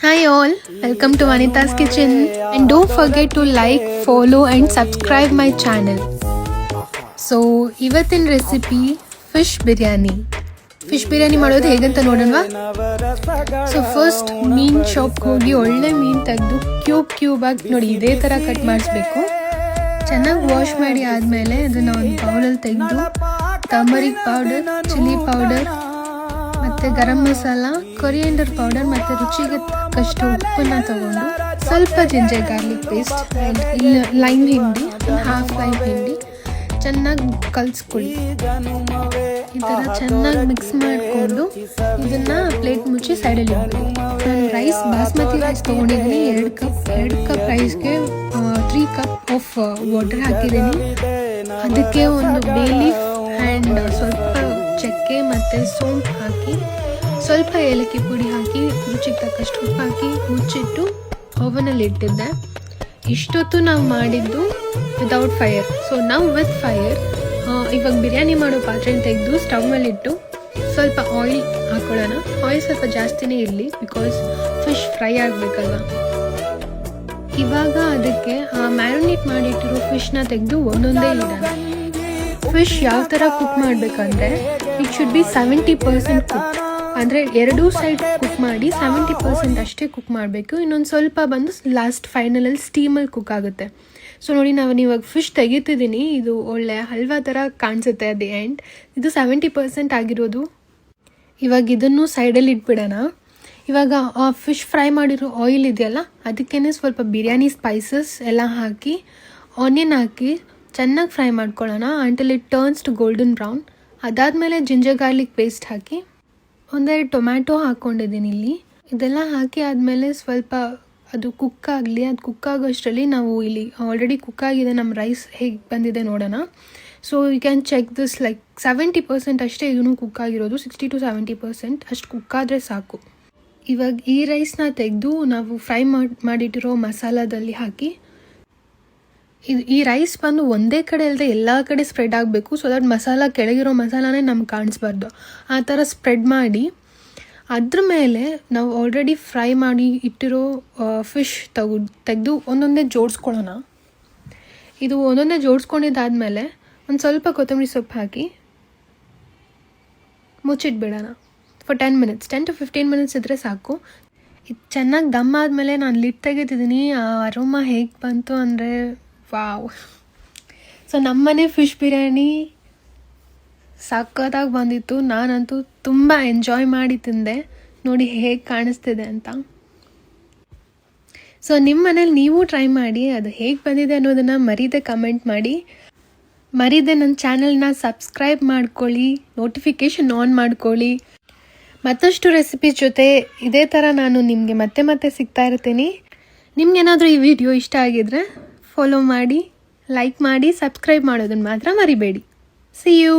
Hi all, welcome to Vanita's Kitchen and don't forget to like, follow and subscribe my channel. So, ಇವತ್ತಿನ recipe fish biryani ಮಾಡೋದು ಹೇಗಂತ ನೋಡೋಣವಾ. So first ಮೀನ್ ಶಾಪ್ಗೆ ಹೋಗಿ ಒಳ್ಳೆ ಮೀನು ತೆಗೆದು ಕ್ಯೂಬ್ ಆಗಿ ನೋಡಿ ಇದೇ ಥರ ಕಟ್ ಮಾಡಿಸ್ಬೇಕು. ಚೆನ್ನಾಗಿ ವಾಶ್ ಮಾಡಿ ಆದಮೇಲೆ ಅದನ್ನು ಒಂದು ಬೌಲಲ್ಲಿ ತೆಗೆದು ಟರ್ಮರಿಕ್ ಪೌಡರ್, ಚಿಲ್ಲಿ ಪೌಡರ್ ಮತ್ತು ಗರಂ ಮಸಾಲ, ಕೊರಿಯಂಡರ್ ಪೌಡರ್ ಮತ್ತು ರುಚಿಗೆ ತಕ್ಕಷ್ಟು ಉಪ್ಪನ್ನು ತಗೊಂಡು ಸ್ವಲ್ಪ ginger garlic paste and lime ಹಿಂಡಿ, ಹಾಫ್ ಲೈಮ್ ಹಿಂಡಿ ಚೆನ್ನಾಗಿ ಕಲಿಸ್ಕೊಳ್ಳಿ. ಈ ಥರ ಚೆನ್ನಾಗಿ ಮಿಕ್ಸ್ ಮಾಡಿಕೊಂಡು ಇದನ್ನು ಪ್ಲೇಟ್ ಮುಚ್ಚಿ ಸೈಡಲ್ಲಿ ಇಡಬೇಕು. ನಾನು ರೈಸ್ ಬಾಸ್ಮತಿ ರೈಸ್ ತೊಗೊಂಡಿದ್ದೀನಿ. 2 ಕಪ್ ರೈಸ್ಗೆ 3 ಕಪ್ ಆಫ್ ವಾಟರ್ ಹಾಕಿದ್ದೀನಿ. ಅದಕ್ಕೆ ಒಂದು ಬೇ ಲೀಫ್ ಆ್ಯಂಡ್ ಸ್ವಲ್ಪ ಚಕ್ಕೆ ಮತ್ತು ಸೋಂಪು ಹಾಕಿ, ಸ್ವಲ್ಪ ಏಲಕ್ಕಿ ಪುಡಿ ಹಾಕಿ, ರುಚಿಗೆ ತಕ್ಕಷ್ಟು ಉಪ್ಪು ಹಾಕಿ ಮುಚ್ಚಿಟ್ಟು ಓವನಲ್ಲಿ ಇಟ್ಟಿದ್ದೆ. ಇಷ್ಟೊತ್ತು ನಾವು ಮಾಡಿದ್ದು ವಿದೌಟ್ ಫೈರ್. ಸೊ ನಾವು ವಿತ್ ಫೈರ್ ಇವಾಗ ಬಿರಿಯಾನಿ ಮಾಡೋ ಪಾತ್ರೆನ ತೆಗೆದು ಸ್ಟವ್ ಮೇಲಿಟ್ಟು ಸ್ವಲ್ಪ ಆಯಿಲ್ ಹಾಕೊಳ್ಳೋಣ. ಆಯಿಲ್ ಸ್ವಲ್ಪ ಜಾಸ್ತಿನೇ ಇರಲಿ, ಬಿಕಾಸ್ ಫಿಶ್ ಫ್ರೈ ಆಗಬೇಕಲ್ವ. ಇವಾಗ ಅದಕ್ಕೆ ಮ್ಯಾರಿನೇಟ್ ಮಾಡಿಟ್ಟಿರೋ ಫಿಶ್ನ ತೆಗೆದು ಒಂದೊಂದೇ ಇಡೋಣ. ಫಿಶ್ ಯಾವ ಥರ ಕುಕ್ ಮಾಡಬೇಕಂದ್ರೆ ಇಟ್ ಶುಡ್ ಬಿ 70% ಕುಕ್. ಅಂದರೆ ಎರಡೂ ಸೈಡ್ ಕುಕ್ ಮಾಡಿ 70% ಅಷ್ಟೇ ಕುಕ್ ಮಾಡಬೇಕು. ಇನ್ನೊಂದು ಸ್ವಲ್ಪ ಬಂದು ಲಾಸ್ಟ್ ಫೈನಲಲ್ಲಿ ಸ್ಟೀಮಲ್ಲಿ ಕುಕ್ ಆಗುತ್ತೆ. ಸೊ ನೋಡಿ, ನಾನು ಇವಾಗ ಫಿಶ್ ತೆಗಿತಿದ್ದೀನಿ. ಇದು ಒಳ್ಳೆ ಹಲ್ವಾ ಥರ ಕಾಣಿಸುತ್ತೆ ಅಟ್ ದಿ ಎಂಡ್. ಇದು 70% ಆಗಿರೋದು. ಇವಾಗ ಇದನ್ನು ಸೈಡಲ್ಲಿ ಇಟ್ಬಿಡೋಣ. ಇವಾಗ ಫಿಶ್ ಫ್ರೈ ಮಾಡಿರೋ ಆಯಿಲ್ ಇದೆಯಲ್ಲ, ಅದಕ್ಕೇ ಸ್ವಲ್ಪ ಬಿರಿಯಾನಿ ಸ್ಪೈಸಸ್ ಎಲ್ಲ ಹಾಕಿ, ಆನಿಯನ್ ಹಾಕಿ ಚೆನ್ನಾಗಿ ಫ್ರೈ ಮಾಡ್ಕೊಳ್ಳೋಣ until it turns to golden brown. ಅದಾದಮೇಲೆ ಜಿಂಜರ್ ಗಾರ್ಲಿಕ್ ಪೇಸ್ಟ್ ಹಾಕಿ, ಒಂದೆರಡು ಟೊಮ್ಯಾಟೊ ಹಾಕ್ಕೊಂಡಿದ್ದೀನಿ ಇಲ್ಲಿ. ಇದೆಲ್ಲ ಹಾಕಿ ಆದಮೇಲೆ ಸ್ವಲ್ಪ ಅದು ಕುಕ್ ಆಗಲಿ. ಅದು ಕುಕ್ ಆಗೋಷ್ಟರಲ್ಲಿ ನಾವು ಇಲ್ಲಿ ಆಲ್ರೆಡಿ ಕುಕ್ ಆಗಿದೆ, ನಮ್ಮ ರೈಸ್ ಹೇಗೆ ಬಂದಿದೆ ನೋಡೋಣ. So you can check this, like 70% ಅಷ್ಟೇ ಇದೂ ಕುಕ್ ಆಗಿರೋದು. 60 to 70% ಅಷ್ಟು ಕುಕ್ ಆದರೆ ಸಾಕು. ಇವಾಗ ಈ ರೈಸ್ನ ತೆಗೆದು ನಾವು ಫ್ರೈ ಮಾಡಿಟ್ಟಿರೋ ಮಸಾಲದಲ್ಲಿ ಹಾಕಿ, ಈ ರೈಸ್ ಬಂದು ಒಂದೇ ಕಡೆ ಅಲ್ಲದೆ ಎಲ್ಲ ಕಡೆ ಸ್ಪ್ರೆಡ್ ಆಗಬೇಕು. ಸೊ ದಟ್ ಮಸಾಲ ಕೆಳಗಿರೋ ಮಸಾಲಾನೇ ನಮ್ಗೆ ಕಾಣಿಸ್ಬಾರ್ದು. ಆ ಥರ ಸ್ಪ್ರೆಡ್ ಮಾಡಿ ಅದ್ರ ಮೇಲೆ ನಾವು ಆಲ್ರೆಡಿ ಫ್ರೈ ಮಾಡಿ ಇಟ್ಟಿರೋ ಫಿಶ್ ತೆಗೆದು ಒಂದೊಂದೇ ಜೋಡಿಸ್ಕೊಳ್ಳೋಣ. ಇದು ಒಂದೊಂದೇ ಜೋಡಿಸ್ಕೊಂಡಿದ್ದಾದಮೇಲೆ ಒಂದು ಸ್ವಲ್ಪ ಕೊತ್ತಂಬರಿ ಸೊಪ್ಪು ಹಾಕಿ ಮುಚ್ಚಿಟ್ಬಿಡೋಣ ಫಾರ್ 10 minutes. 10 to 15 minutes ಇದ್ದರೆ ಸಾಕು. ಇದು ಚೆನ್ನಾಗಿ ದಮ್ ಆದಮೇಲೆ ನಾನು ಲಿಡ್ ತೆಗೆದಿದ್ದೀನಿ. ಆ ಅರೋಮಾ ಹೇಗೆ ಬಂತು ಅಂದರೆ ವಾವ್. ಸೊ ನಮ್ಮನೆ ಫಿಶ್ ಬಿರಿಯಾನಿ ಸಕ್ಕತ್ತಾಗಿ ಬಂದಿತ್ತು. ನಾನಂತೂ ತುಂಬ ಎಂಜಾಯ್ ಮಾಡಿ ತಿಂದೆ. ನೋಡಿ ಹೇಗೆ ಕಾಣಿಸ್ತಿದೆ ಅಂತ. ಸೊ ನಿಮ್ಮ ಮನೇಲಿ ನೀವು ಟ್ರೈ ಮಾಡಿ, ಅದು ಹೇಗೆ ಬಂದಿದೆ ಅನ್ನೋದನ್ನು ಮರೀದೆ ಕಮೆಂಟ್ ಮಾಡಿ. ಮರೀದೆ ನನ್ನ ಚಾನಲ್ನ ಸಬ್ಸ್ಕ್ರೈಬ್ ಮಾಡ್ಕೊಳ್ಳಿ, ನೋಟಿಫಿಕೇಷನ್ ಆನ್ ಮಾಡ್ಕೊಳ್ಳಿ. ಮತ್ತಷ್ಟು ರೆಸಿಪೀಸ್ ಜೊತೆ ಇದೇ ಥರ ನಾನು ನಿಮಗೆ ಮತ್ತೆ ಸಿಗ್ತಾ ಇರ್ತೀನಿ. ನಿಮ್ಗೇನಾದರೂ ಈ ವಿಡಿಯೋ ಇಷ್ಟ ಆಗಿದ್ರೆ ಫಾಲೋ ಮಾಡಿ, ಲೈಕ್ ಮಾಡಿ, ಸಬ್ಸ್ಕ್ರೈಬ್ ಮಾಡೋದನ್ನು ಮಾತ್ರ ಮರಿಬೇಡಿ. See you!